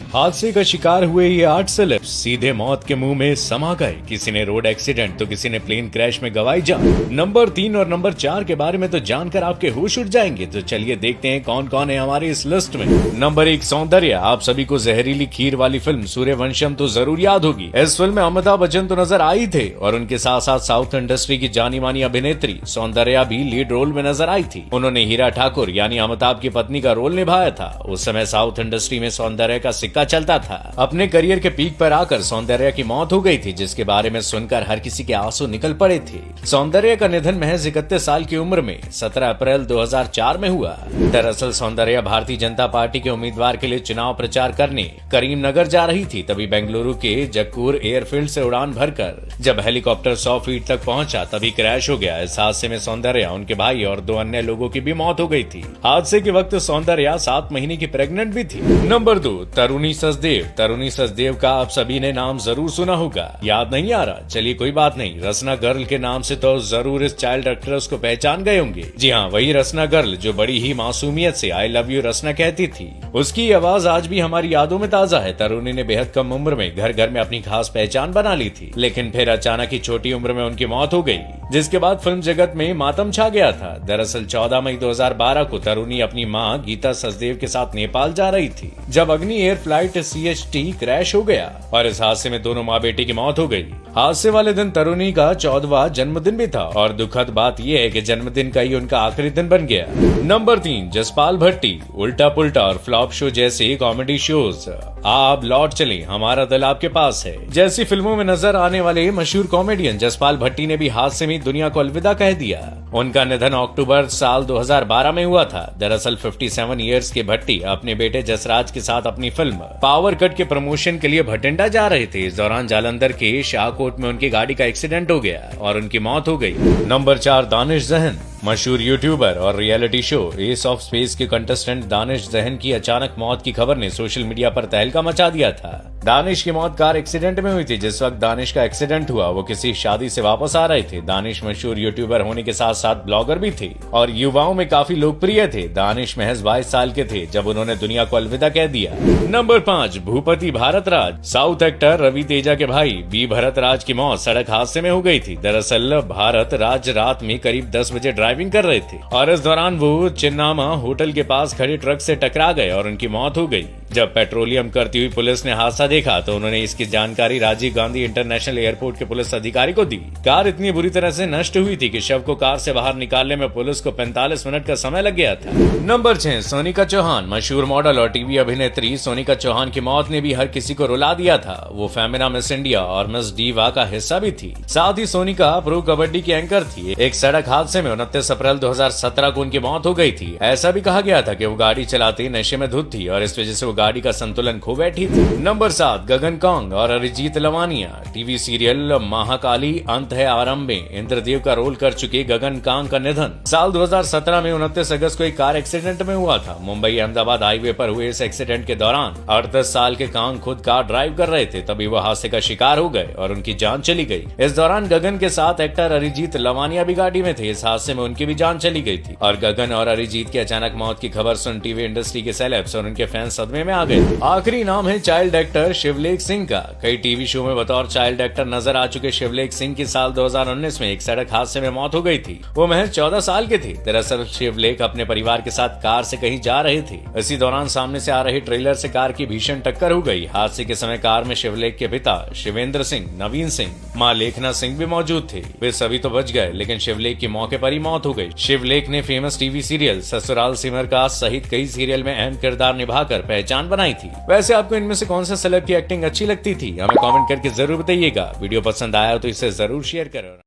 हादसे का शिकार हुए ये 8 सेलेब सीधे मौत के मुंह में समा गए। किसी ने रोड एक्सीडेंट तो किसी ने प्लेन क्रैश में गंवाई जान। नंबर 3 और नंबर 4 के बारे में तो जानकर आपके होश उड़ जाएंगे। तो चलिए देखते हैं कौन कौन है हमारी इस लिस्ट में। नंबर 1 सौंदर्या। आप सभी को जहरीली खीर वाली फिल्म सूर्यवंशम तो जरूर याद होगी। इस फिल्म में अमिताभ बच्चन तो नजर आई थे और उनके साथ साथ साउथ इंडस्ट्री की जानी मानी अभिनेत्री सौंदर्या भी लीड रोल में नजर आई थी। उन्होंने हीरा ठाकुर यानी अमिताभ की पत्नी का रोल निभाया था। उस समय साउथ इंडस्ट्री में सौंदर्या का सिक्का चलता था। अपने करियर के पीक पर आकर सौंदर्या की मौत हो गई थी, जिसके बारे में सुनकर हर किसी के आंसू निकल पड़े थे। सौंदर्या का निधन महज 31 साल की उम्र में 17 अप्रैल 2004 में हुआ। दरअसल सौंदर्या भारतीय जनता पार्टी के उम्मीदवार के लिए चुनाव प्रचार करने करीमनगर जा रही थी। तभी बेंगलुरु के जक्कूर एयरफील्ड से उड़ान भरकर जब हेलीकॉप्टर 100 फीट तक पहुंचा तभी क्रैश हो गया। इस हादसे में सौंदर्या, उनके भाई और 2 अन्य लोगों की भी मौत हो गई थी। हादसे के वक्त सौंदर्या 7 महीने की प्रेग्नेंट भी थी। नंबर 2 तरुणी सचदेव। तरुणी सचदेव का आप सभी ने नाम जरूर सुना होगा। याद नहीं आ रहा? चलिए कोई बात नहीं, रसना गर्ल के नाम से तो जरूर इस चाइल्ड एक्ट्रेस को पहचान गए होंगे। जी हाँ, वही रसना गर्ल जो बड़ी ही मासूमियत से आई लव यू रसना कहती थी। उसकी आवाज आज भी हमारी यादों में ताजा है। तरुणी ने बेहद कम उम्र में घर घर में अपनी खास पहचान बना ली थी, लेकिन फिर अचानक ही छोटी उम्र में उनकी मौत हो गई, जिसके बाद फिल्म जगत में मातम छा गया था। दरअसल 14 मई 2012 को तरुणी अपनी मां गीता सचदेव के साथ नेपाल जा रही थी जब अग्नि एयर फ्लाइट CHT क्रैश हो गया और इस हादसे में दोनों माँ बेटी की मौत हो गई। हादसे वाले दिन तरुणी का 14वां जन्मदिन भी था और दुखद बात यह है कि जन्मदिन का ही उनका आखिरी दिन बन गया। नंबर 3 जसपाल भट्टी। उल्टा पुल्टा और फ्लॉप शो जैसे कॉमेडी शोज आप लौट चले, हमारा दिल आपके पास है जैसी फिल्मों में नजर आने वाले मशहूर कॉमेडियन जसपाल भट्टी ने भी हादसे में दुनिया को अलविदा कह दिया। उनका निधन अक्टूबर साल 2012 में हुआ था। दरअसल 57 ईयर्स के भट्टी अपने बेटे जसराज के साथ अपनी फिल्म पावर कट के प्रमोशन के लिए भटिंडा जा रहे थे। इस दौरान जालंधर के शाहकोट में उनकी गाड़ी का एक्सीडेंट हो गया और उनकी मौत हो गई। नंबर 4 दानिश जहन। मशहूर यूट्यूबर और reality show S of space के कंटेस्टेंट दानिश जहन की अचानक मौत की खबर ने सोशल मीडिया पर तहलका मचा दिया था। दानिश की मौत कार एक्सीडेंट में हुई थी। जिस वक्त दानिश का एक्सीडेंट हुआ वो किसी शादी से वापस आ रहे थे। दानिश मशहूर यूट्यूबर होने के साथ साथ ब्लॉगर भी थे और युवाओं में काफी लोकप्रिय थे। दानिश महज 22 साल के थे जब उन्होंने दुनिया को अलविदा कह दिया। Number 5 Bhupathi Bharathraj. South actor Ravi Teja के भाई बी भरतराज की मौत सड़क हादसे में हो गई थी। दरअसल भारतराज रात में करीब 10 बजे ड्राइविंग कर रहे थे और इस दौरान वो चिन्नामा होटल के पास खड़े ट्रक से टकरा गए और उनकी मौत हो गई। जब पेट्रोलियम करती हुई पुलिस ने हादसा देखा तो उन्होंने इसकी जानकारी राजीव गांधी इंटरनेशनल एयरपोर्ट के पुलिस अधिकारी को दी। कार इतनी बुरी तरह से नष्ट हुई थी कि शव को कार से बाहर निकालने में पुलिस को 45 मिनट का समय लग गया था। नंबर 6 सोनिका चौहान। मशहूर मॉडल और टीवी अभिनेत्री सोनिका चौहान की मौत ने भी हर किसी को रुला दिया था। वो फेमिना मिस इंडिया और मिस डीवा का हिस्सा भी थी। साथ ही सोनिका प्रो कबड्डी की एंकर थी। एक सड़क हादसे में 29 अप्रैल 2017 को उनकी मौत हो गई थी। ऐसा भी कहा गया था कि वो गाड़ी चलाते नशे में धुत थी और इस वजह से वो गाड़ी का संतुलन खो बैठी थी। नंबर 7 गगन कौंग और अरिजीत लवानिया। टीवी सीरियल महाकाली अंत है आरंभ में इंद्रदेव का रोल कर चुके गगन कांग का निधन साल 2017 में 29 अगस्त को एक कार एक्सीडेंट में हुआ था। मुंबई अहमदाबाद हाईवे पर हुए इस एक्सीडेंट के दौरान 38 साल के कांग खुद कार ड्राइव कर रहे थे, तभी वो हादसे का शिकार हो गए और उनकी जान चली गई। इस दौरान गगन के साथ एक्टर अरिजीत लवानिया भी गाड़ी में थे। इस हादसे में उनकी भी जान चली गई थी और गगन और अरिजीत की अचानक मौत की खबर सुन टीवी इंडस्ट्री के सेलेब्स और उनके फैंस सदमे में आ गए। आखिरी नाम है चाइल्ड एक्टर शिवलेख सिंह का। कई टीवी शो में बतौर चाइल्ड एक्टर नजर आ चुके शिवलेख सिंह की साल 2019 में एक सड़क हादसे में मौत हो गई थी। वो महज 14 साल के थे। दरअसल शिवलेख अपने परिवार के साथ कार से कहीं जा रहे थे। इसी दौरान सामने से आ रही ट्रेलर से कार की भीषण टक्कर हो गई। हादसे के समय कार में शिवलेख के पिता शिवेंद्र सिंह, नवीन सिंह, मां लेखना सिंह भी मौजूद थे। वे सभी तो बच गए, लेकिन शिवलेख की मौके पर ही मौत हो गई। शिवलेख ने famous TV serial Sasural Simar का सहित कई सीरियल में अहम किरदार निभाकर पहचान बनाई थी। वैसे आपको इनमें से कौन सा सेलेब की एक्टिंग अच्छी लगती थी? हमें कमेंट करके जरूर बताइएगा। वीडियो पसंद आया तो इसे जरूर शेयर करो।